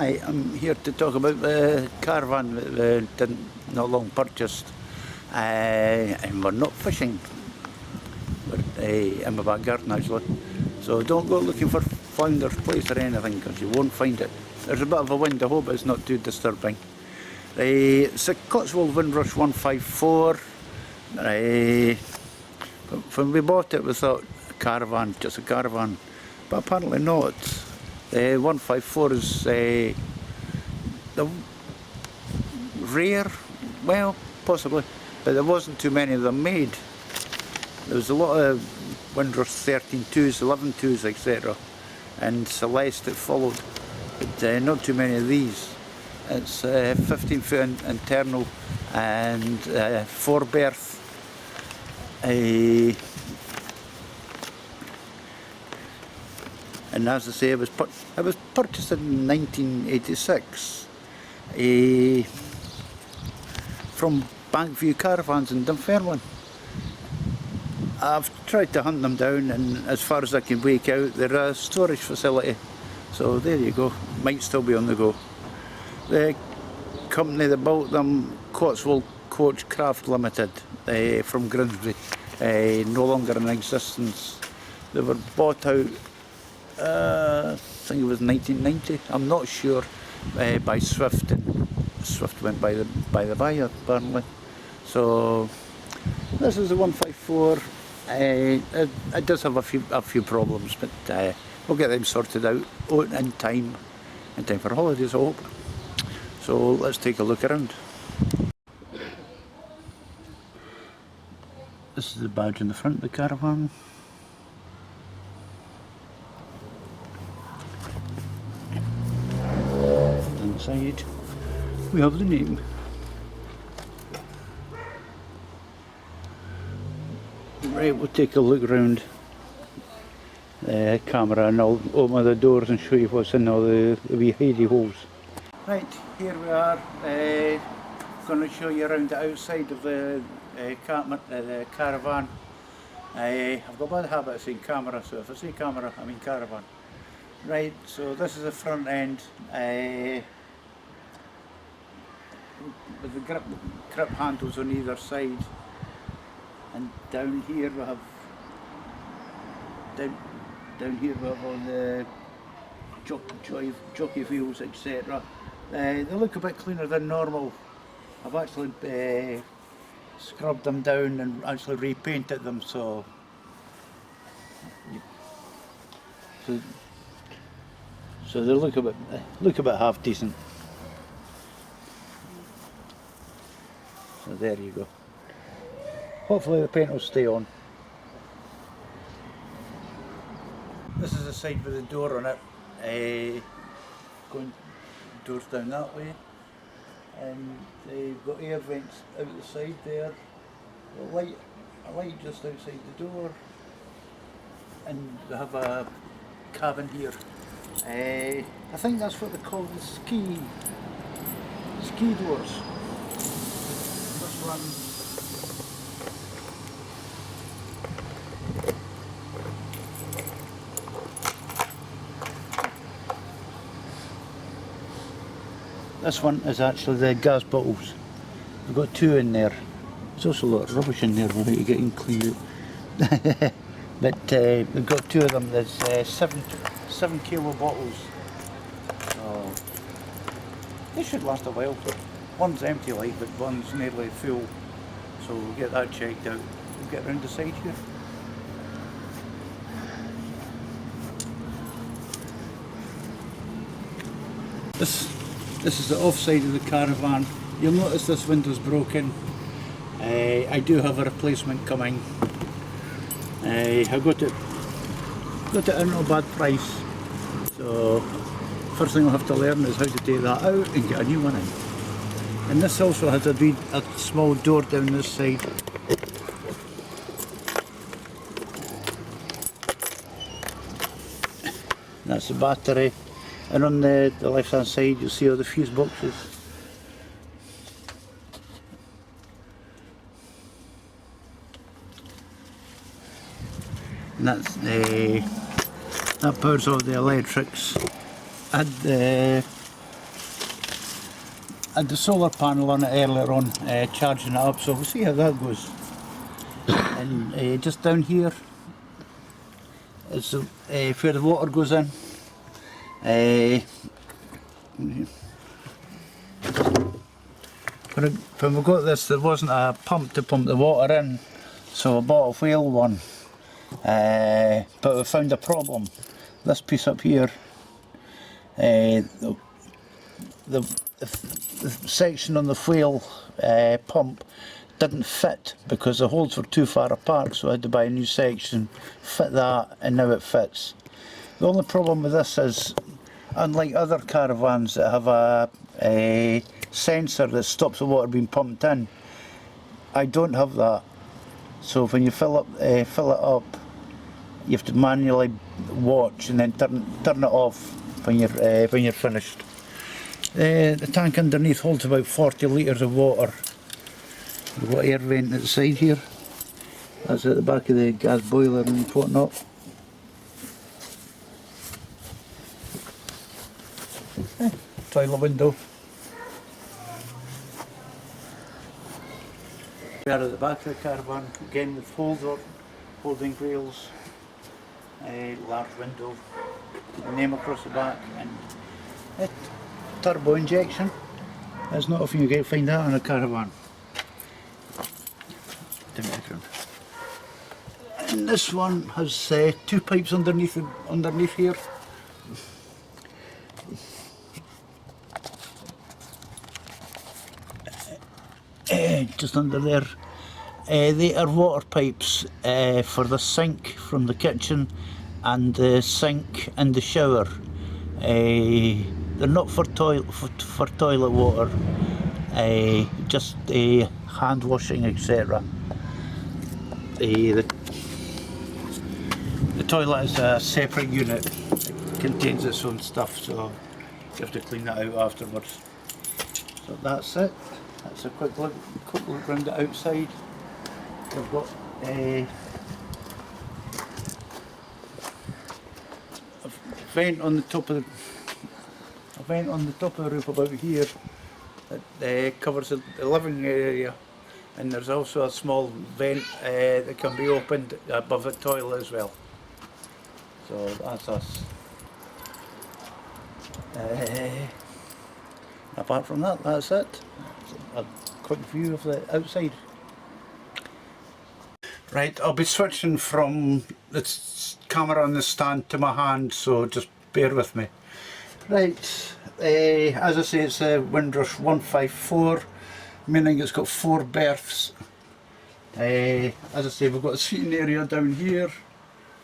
Hi, I'm here to talk about the caravan that we didn't not long purchased, and we're not fishing. We're in my back garden actually, so don't go looking for Flounder's Place or anything because you won't find it. There's a bit of a wind, I hope it's not too disturbing. It's a Cotswold Windrush 154. When we bought it we thought a caravan, just a caravan, but apparently not. 154 is the rare, well, possibly, but there wasn't too many of them made. There was a lot of Windrush 13.2s, 11.2s, etc. and Celeste that followed, but not too many of these. It's 15 foot internal and 4 berth. And as I say, it was purchased in 1986 from Bankview Caravans in Dunfermline. I've tried to hunt them down, and as far as I can make out, they're a storage facility. So there you go, might still be on the go. The company that built them, Cotswold Craft Limited, from Grimsby, no longer in existence. They were bought out, I think it was 1990, I'm not sure, by Swift, and Swift went by the buyer apparently. So this is a 154. It does have a few problems, but we'll get them sorted out in time for holidays, I hope. So let's take a look around. This is the badge in the front of the caravan. Inside we have the name. Right, we'll take a look around the camera and I'll open the doors and show you what's in all the wee hidey holes. Right, here we are, going to show you around the outside of the caravan. I've got a bad habit of saying camera, so if I say camera I mean caravan. Right, so this is the front end with the grip handles on either side, and down here we have all the jockey wheels, etc. They look a bit cleaner than normal. I've actually scrubbed them down and actually repainted them, so they look a bit half decent. So there you go. Hopefully the paint will stay on. This is the side with the door on it. Going doors down that way, and they've got air vents out the side there. A light just outside the door, and they have a cabin here. I think that's what they call the ski doors. This one. This one is actually the gas bottles. We've got 2 in there. There's also a lot of rubbish in there we'll need to get cleaned out. But we've got 2 of them. There's 7 kilo bottles. So they should last a while. One's empty like, but one's nearly full. So we'll get that checked out. We'll get around the side here. This is the off side of the caravan. You'll notice this window's broken. I do have a replacement coming. I got it at a no bad price. So first thing I'll have to learn is how to take that out and get a new one in. And this also has a small door down this side. That's the battery. And on the left hand side you'll see all the fuse boxes. And that powers all the electrics. I had had the solar panel on it earlier on, charging it up, so we'll see how that goes. And just down here is where the water goes in. When we got this, there wasn't a pump to pump the water in, so I bought a whale one. But we found a problem. This piece up here, the section on the whale pump didn't fit because the holes were too far apart, so I had to buy a new section, fit that, and now it fits. The only problem with this is, unlike other caravans that have a sensor that stops the water being pumped in, I don't have that. So when you fill it up, you have to manually watch and then turn it off when you're finished. The tank underneath holds about 40 litres of water. We've got air vent at the side here. That's at the back of the gas boiler and whatnot. Toilet window. We are at the back of the caravan, again with holding rails, a large window, a name across the back, and turbo injection. That's not often you get find that on a caravan. And this one has two pipes underneath here. Just under there. They are water pipes for the sink from the kitchen and the sink and the shower. They're not for toilet water, just hand washing, etc. The toilet is a separate unit. It contains its own stuff, so you have to clean that out afterwards. So that's it. That's a quick look around the outside. We've got a vent on the top of the roof about here that covers the living area, and there's also a small vent that can be opened above the toilet as well. So that's us. Apart from that, that's it. A quick view of the outside. Right, I'll be switching from the camera on the stand to my hand, so just bear with me. Right, as I say, it's a Windrush 154, meaning it's got 4 berths. As I say, we've got a seating area down here,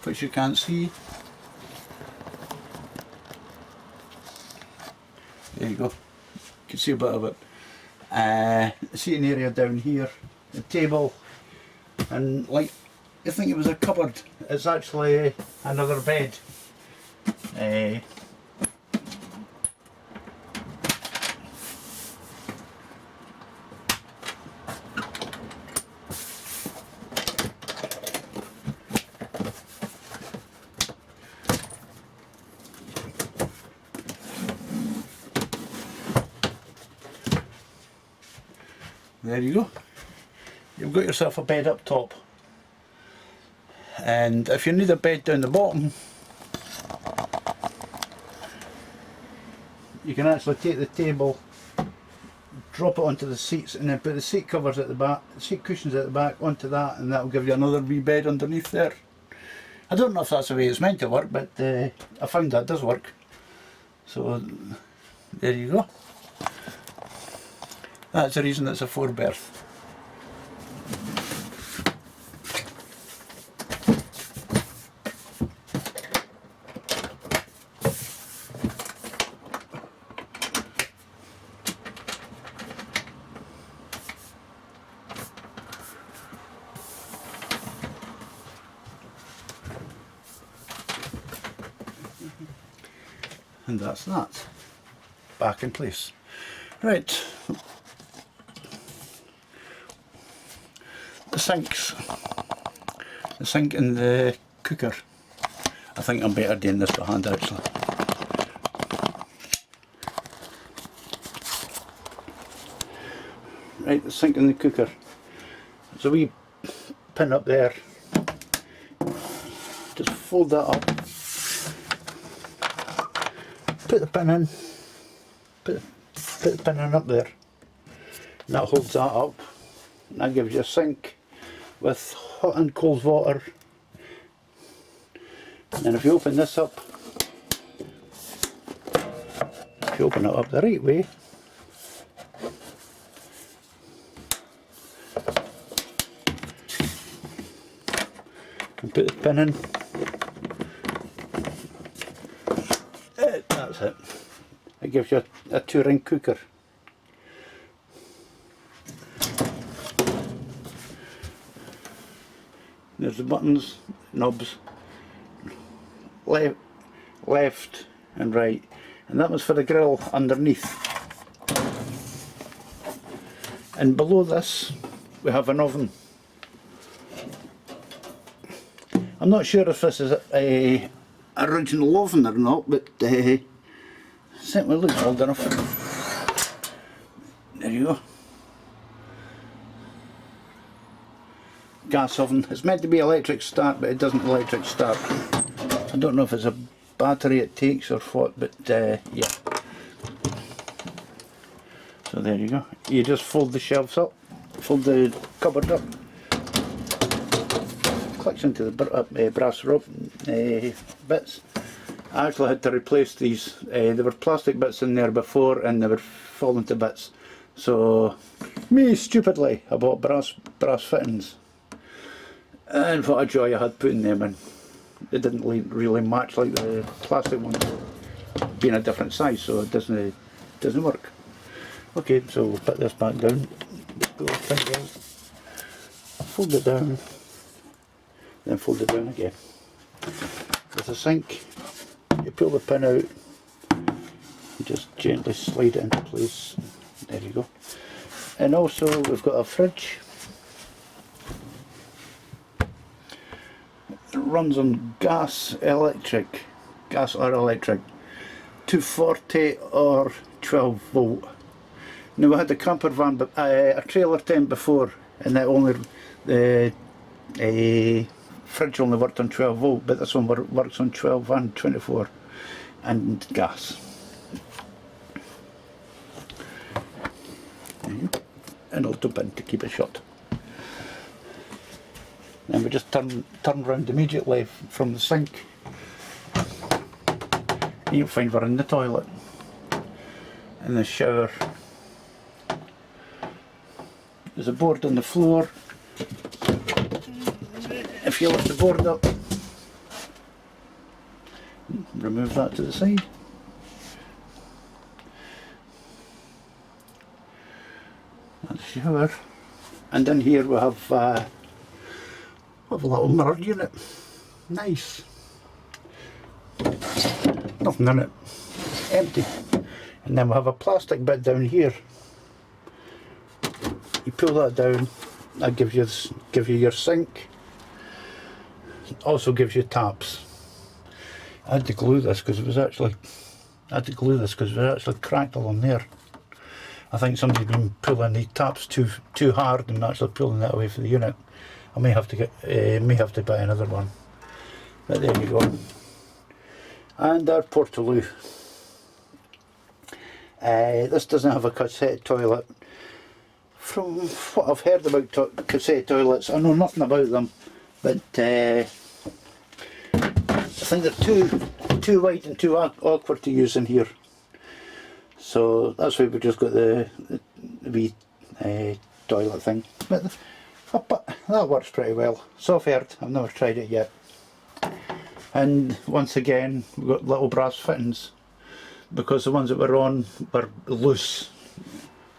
which you can't see. There you go, you can see a bit of it. Seating area down here, the table, and like you think it was a cupboard, it's actually another bed. There you go. You've got yourself a bed up top. And if you need a bed down the bottom, you can actually take the table, drop it onto the seats, and then put the seat covers at the back, seat cushions at the back onto that, and that'll give you another wee bed underneath there. I don't know if that's the way it's meant to work, but I found that does work. So there you go. That's the reason it's a 4 berth. And that's that. Back in place. Right. The sink and the cooker. I think I'm better doing this by hand actually. Right, the sink and the cooker. There's a wee pin up there. Just fold that up. Put the pin in. Put the pin in up there. And that holds that up. And that gives you a sink with hot and cold water. And then if you open this up, if you open it up the right way, and put the pin in, that's it. It gives you a 2-ring cooker. There's the buttons, knobs, left and right, and that was for the grill underneath. And below this we have an oven. I'm not sure if this is a original oven or not, but certainly looks old enough. There you go. Gas oven. It's meant to be electric start, but it doesn't electric start. I don't know if it's a battery it takes or what, but yeah. So there you go. You just fold the shelves up, fold the cupboard up, clicks into the brass rope bits. I actually had to replace these. There were plastic bits in there before and they were falling to bits. So me stupidly I bought brass fittings. And what a joy I had putting them in. It didn't really match like the plastic ones, being a different size, so it doesn't work. Okay, so we'll put this back down, pull the thing out, fold it down, then fold it down again. With a sink, you pull the pin out, and just gently slide it into place. There you go. And also we've got a fridge. It runs on gas or electric, 240 or 12 volt. Now we had a camper van, but a trailer tent before, and that only the fridge only worked on 12 volt, but this one works on 12 and 24 and gas. And it'll tip in to keep it shut. Then we just turn round immediately from the sink. And you'll find we're in the toilet, in the shower. There's a board on the floor. If you lift the board up, remove that to the side. That's the shower. And in here we have a little mirror unit. Nice. Nothing in it. Empty. And then we have a plastic bit down here. You pull that down, that gives you your sink. It also gives you taps. I had to glue this because it was actually cracked along there. I think somebody's been pulling the taps too hard and actually pulling that away from the unit. I may have to buy another one. But there you go. And our portaloo. This doesn't have a cassette toilet. From what I've heard about cassette toilets, I know nothing about them, but I think they're too wide and too awkward to use in here. So that's why we just got the wee toilet thing. But that works pretty well. So I've heard. I've never tried it yet. And once again, we've got little brass fittings because the ones that were on were loose.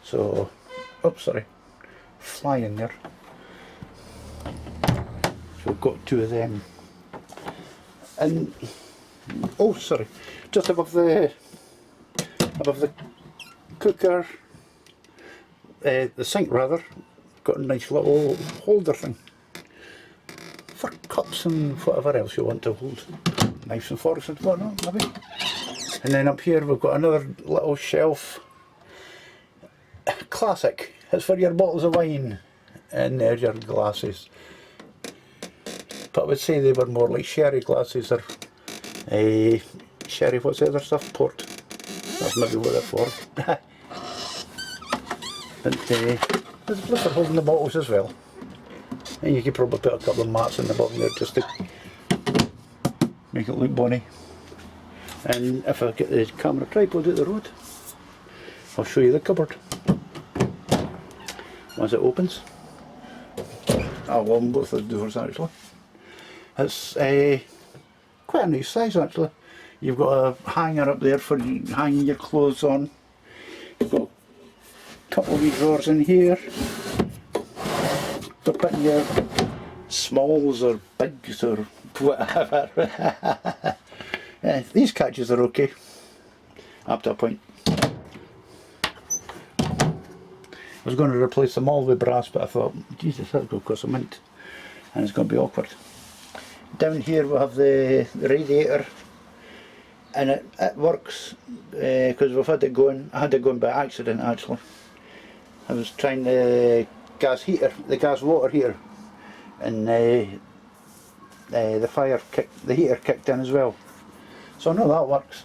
So, oops, sorry, fly in there. So we've got two of them. And oh, sorry, just above the cooker, the sink rather, got a nice little holder thing for cups and whatever else you want to hold, knives and forks and whatnot maybe. And then up here we've got another little shelf, classic It's for your bottles of wine and your glasses. But I would say they were more like sherry glasses or sherry, what's the other stuff? Port. That's maybe what they're for. But there's a place for holding the bottles as well. And you could probably put a couple of mats in the bottom there just to make it look bonny. And if I get the camera tripod out the road, I'll show you the cupboard. Once it opens, I'll open both the doors actually. It's quite a nice size actually. You've got a hanger up there for hanging your clothes on. You've got a couple of wee drawers in here for putting your smalls or bigs or whatever. These catches are okay, up to a point. I was going to replace them all with brass, but I thought, Jesus, that's going to cost a mint, and it's going to be awkward. Down here we have the radiator, and it works because we've had it going. I had it going by accident actually. I was trying the gas heater, the gas water heater, and the heater kicked in as well. So I know that works.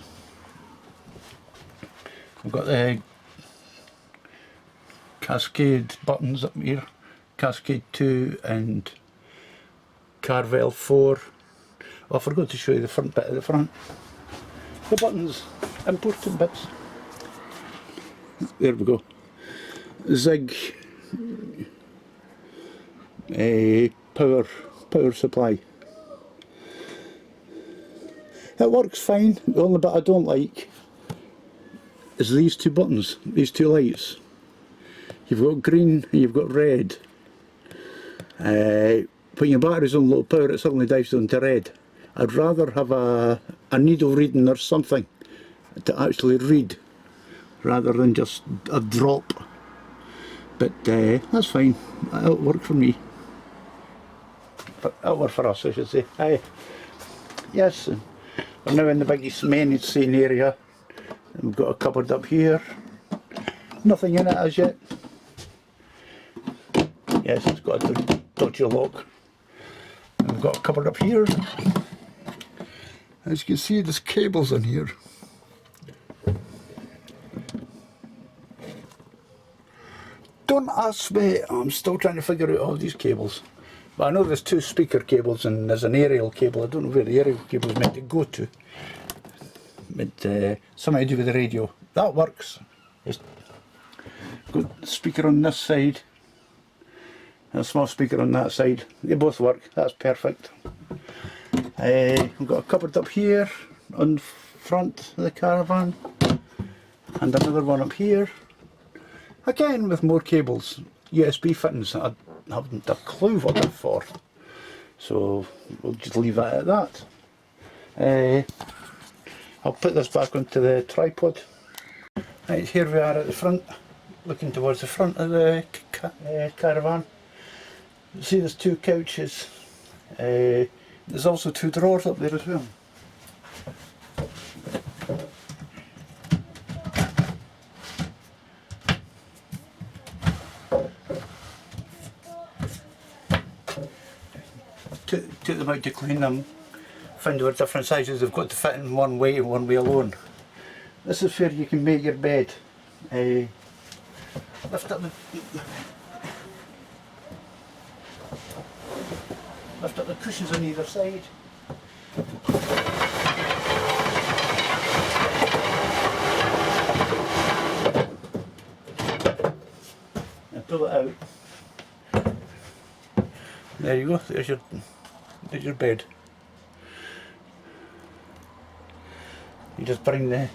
We've got the Cascade buttons up here, Cascade 2 and Carvel 4. Oh, I forgot to show you the front bit at the front. The buttons, important bits. There we go. Zig power supply. It works fine. The only bit I don't like is these two buttons, these two lights. You've got green and you've got red. When your battery's on low power, it suddenly dives down to red. I'd rather have a needle reading or something to actually read rather than just a drop. But that's fine. It'll work for me. But it'll work for us, I should say. Yes, we're now in the biggest main scene area. We've got a cupboard up here. Nothing in it as yet. Yes, it's got a dodgy lock. And we've got a cupboard up here. As you can see, there's cables in here. Don't ask me, I'm still trying to figure out all these cables. But I know there's two speaker cables and there's an aerial cable. I don't know where the aerial cable is meant to go to. But something to do with the radio. That works. It's got the speaker on this side and a small speaker on that side. They both work. That's perfect. We've got a cupboard up here on front of the caravan and another one up here. Again with more cables. USB fittings. I haven't a clue what they're for. So we'll just leave that at that. I'll put this back onto the tripod. Right, here we are at the front, looking towards the front of the caravan. You see there's two couches. There's also two drawers up there as well. Took them out to clean them, found there were different sizes. They've got to fit in one way and one way alone. This is where you can make your bed. Lift up the cushions on either side. And pull it out. There you go, there's your bed. You just bring the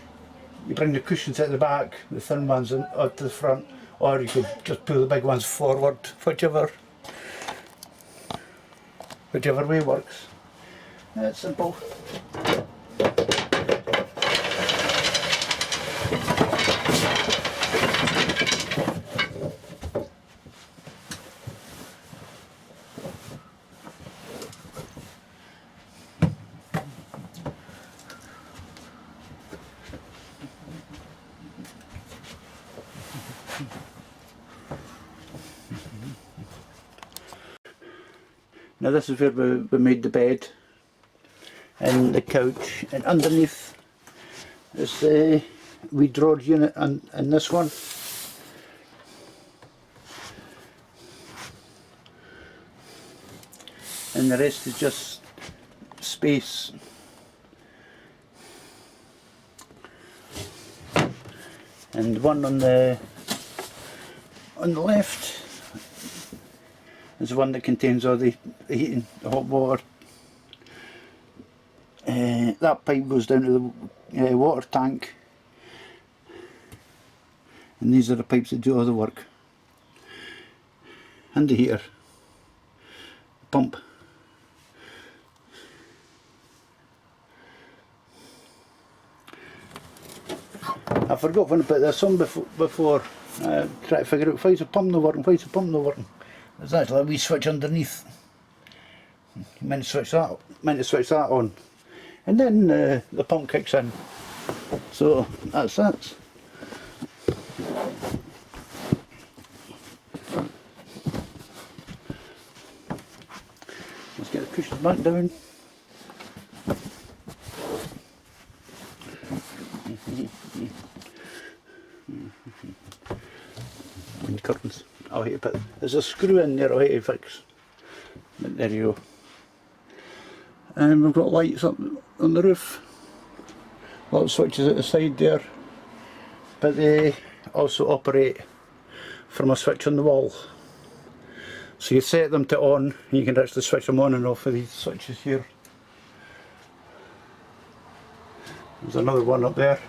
cushions at the back, the thin ones out to the front, or you could just pull the big ones forward, whichever way works. It's simple. Now this is where we made the bed and the couch, and underneath is the wee drawer unit and this one. And the rest is just space. And one on the left is one that contains all the heating, the hot water. That pipe goes down to the water tank, and these are the pipes that do all the work. And the heater, the pump. I forgot when I put this on before. Try to figure out why is the pump not working, why is the pump not working. There's actually a wee switch underneath. You meant to switch that on. And then the pump kicks in. So that's that. Let's get the cushions back down. And curtains. I'll hate to put, there's a screw in there I'll hate to fix. But there you go. And we've got lights up on the roof. Lot of switches at the side there. But they also operate from a switch on the wall. So you set them to on, and you can actually switch them on and off with these switches here. There's another one up there.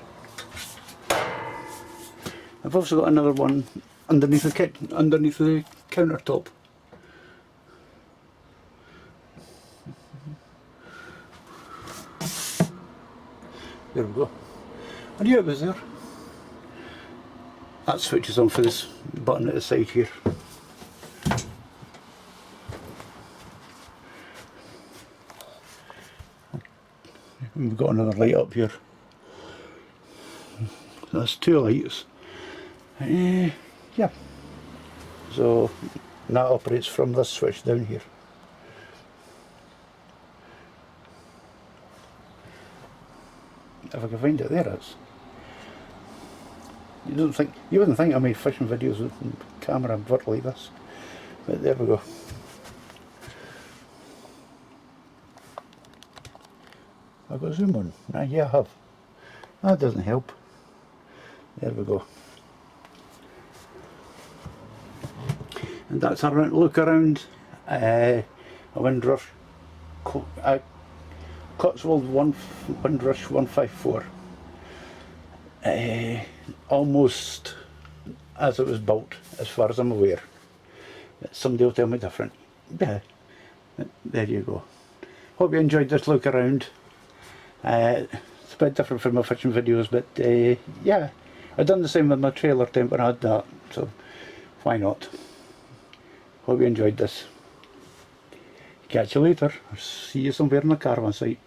I've also got another one underneath the countertop. There we go. I knew it was there. That switches on for this button at the side here. And we've got another light up here. That's two lights. Yeah. So that operates from this switch down here. If I can find it, there it is. You wouldn't think I made fishing videos with camera and work like this, but there we go. I've got zoom on. Yeah, I have. That doesn't help. There we go. And that's a look around a Windrush, Cotswold Windrush 154. Almost as it was built, as far as I'm aware. Somebody will tell me different. Yeah, there you go. Hope you enjoyed this look around. It's a bit different from my fishing videos, but yeah, I've done the same with my trailer tent when I had that, so why not? Hope you enjoyed this. Catch you later. See you somewhere on the caravan site.